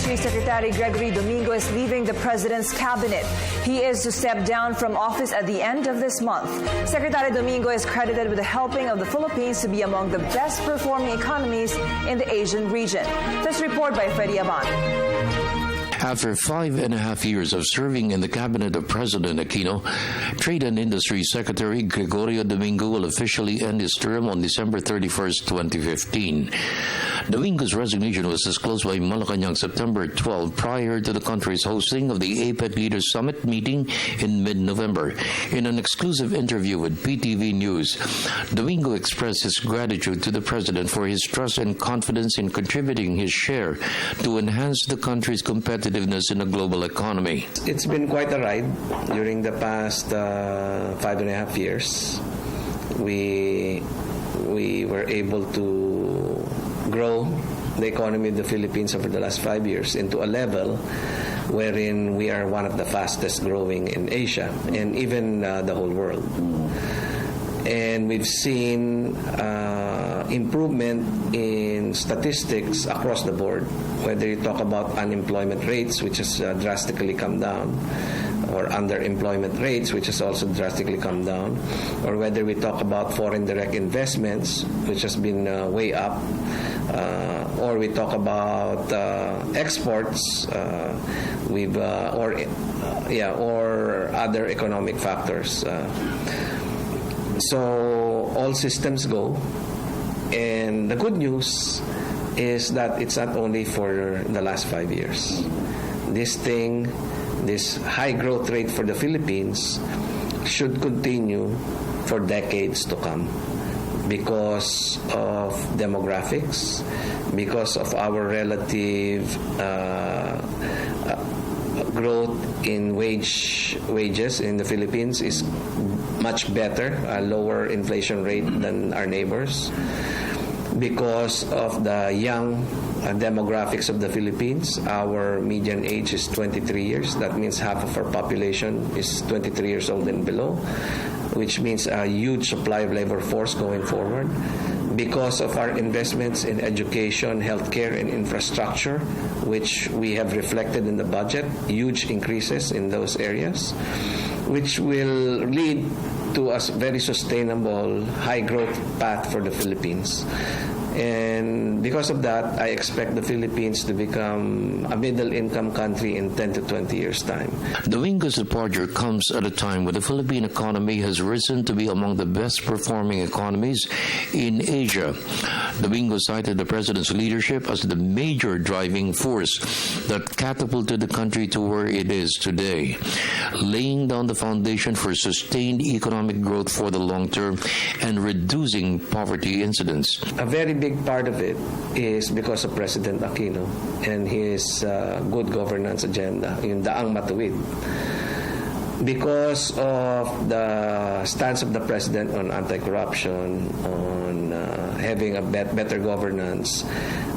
Ministry Secretary Gregory Domingo is leaving the President's cabinet. He is to step down from office at the end of this month. Secretary Domingo is credited with helping of the Philippines to be among the best performing economies in the Asian region. This report by Freddie Abando. After 5.5 years of serving in the cabinet of President Aquino, Trade and Industry Secretary Gregory Domingo will officially end his term on December 31st, 2015. Domingo's resignation was disclosed by Malacanang September 12 prior to the country's hosting of the APEC Leaders Summit meeting in mid-November. In an exclusive interview with PTV News, Domingo expressed his gratitude to the President for his trust and confidence in contributing his share to enhance the country's competitiveness in the global economy. It's been quite a ride during the past 5.5 years. We were able to grow the economy of the Philippines over the last 5 years into a level wherein we are one of the fastest growing in Asia and even the whole world. And we've seen improvement in statistics across the board, whether you talk about unemployment rates, which has drastically come down, or underemployment rates, which has also drastically come down, or whether we talk about foreign direct investments, which has been way up, or we talk about exports, or other economic factors. So all systems go, and the good news is that it's not only for the last 5 years. This high growth rate for the Philippines should continue for decades to come because of demographics, because of our relative growth in wages in the Philippines is much better, a lower inflation rate than our neighbors, because of the young demographics of the Philippines. Our median age is 23 years. That means half of our population is 23 years old and below, which means a huge supply of labor force going forward. Because of our investments in education, healthcare, and infrastructure, which we have reflected in the budget, huge increases in those areas, which will lead to a very sustainable high growth path for the Philippines. And because of that, I expect the Philippines to become a middle-income country in 10 to 20 years' time. Domingo's departure comes at a time when the Philippine economy has risen to be among the best-performing economies in Asia. Domingo cited the President's leadership as the major driving force that catapulted the country to where it is today, laying down the foundation for sustained economic growth for the long term and reducing poverty incidence. A very big part of it is because of President Aquino and his good governance agenda, yung daang matuwid. Because of the stance of the President on anti-corruption, on having a better governance,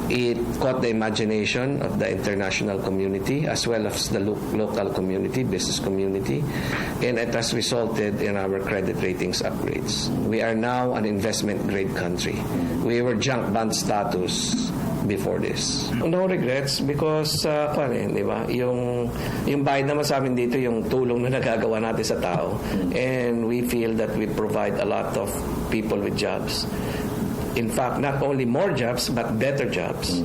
it caught the imagination of the international community as well as the local community, business community, and it has resulted in our credit ratings upgrades. We are now an investment-grade country. We were junk bond status before this. No regrets because di ba? Yung bayad naman sa amin dito yung tulong na nagagawa natin sa tao, and we feel that we provide a lot of people with jobs. In fact, not only more jobs, but better jobs.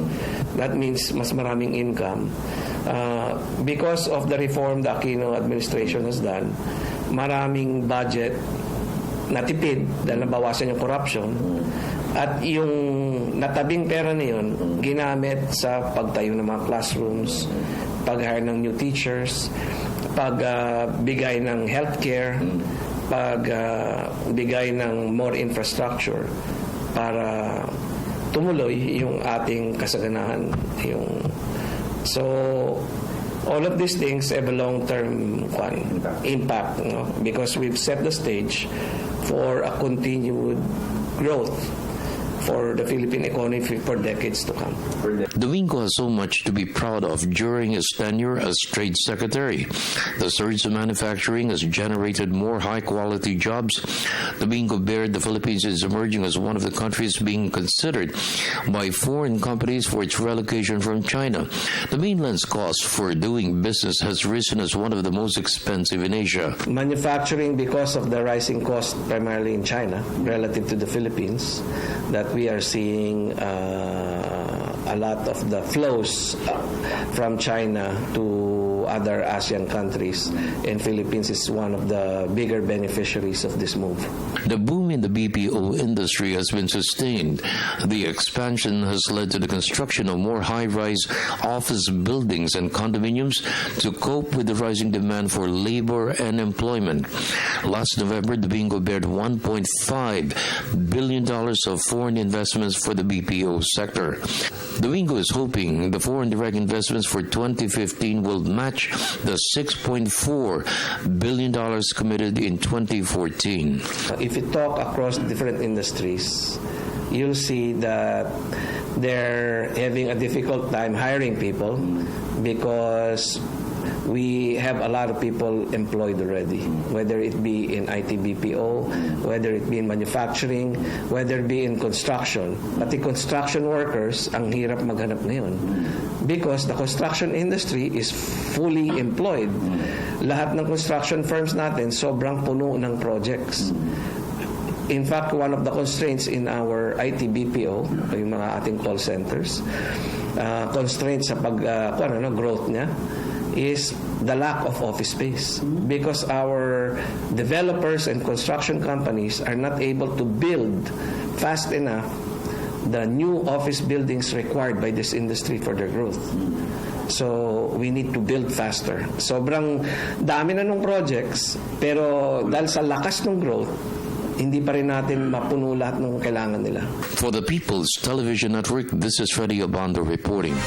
That means mas maraming income. Because of the reform the Aquino administration has done, maraming budget natipid dahil nabawasan yung corruption. At yung natabing pera na yun, ginamit sa pagtayo ng mga classrooms, pag-hire ng new teachers, pagbigay ng healthcare, pagbigay ng more infrastructure para tumuloy yung ating kasaganahan. So, all of these things have a long-term impact, because we've set the stage for a continued growth for the Philippine economy for decades to come. Domingo has so much to be proud of during his tenure as Trade Secretary. The surge of manufacturing has generated more high-quality jobs. Domingo bared the Philippines is emerging as one of the countries being considered by foreign companies for its relocation from China. The mainland's cost for doing business has risen as one of the most expensive in Asia. Manufacturing, because of the rising cost primarily in China relative to the Philippines, that we are seeing a lot of the flows from China to other ASEAN countries, and Philippines is one of the bigger beneficiaries of this move. The boom in the BPO industry has been sustained. The expansion has led to the construction of more high-rise office buildings and condominiums to cope with the rising demand for labor and employment. Last November, Domingo bared $1.5 billion of foreign investments for the BPO sector. Domingo is hoping the foreign direct investments for 2015 will match the $6.4 billion committed in 2014. If you talk across different industries, you'll see that they're having a difficult time hiring people because we have a lot of people employed already, whether it be in IT BPO, whether it be in manufacturing, whether it be in construction. Pati construction workers, ang hirap maghanap ngayon because the construction industry is fully employed. Lahat ng construction firms natin, sobrang puno ng projects. In fact, one of the constraints in our IT BPO, yung mga ating call centers, constraints sa growth niya, is the lack of office space because our developers and construction companies are not able to build fast enough the new office buildings required by this industry for their growth. So, we need to build faster. Sobrang dami na nung projects, pero dahil sa lakas ng growth, hindi pa rin natin mapuno lahat ng kailangan nila. For the People's Television Network, this is Freddie Abando reporting.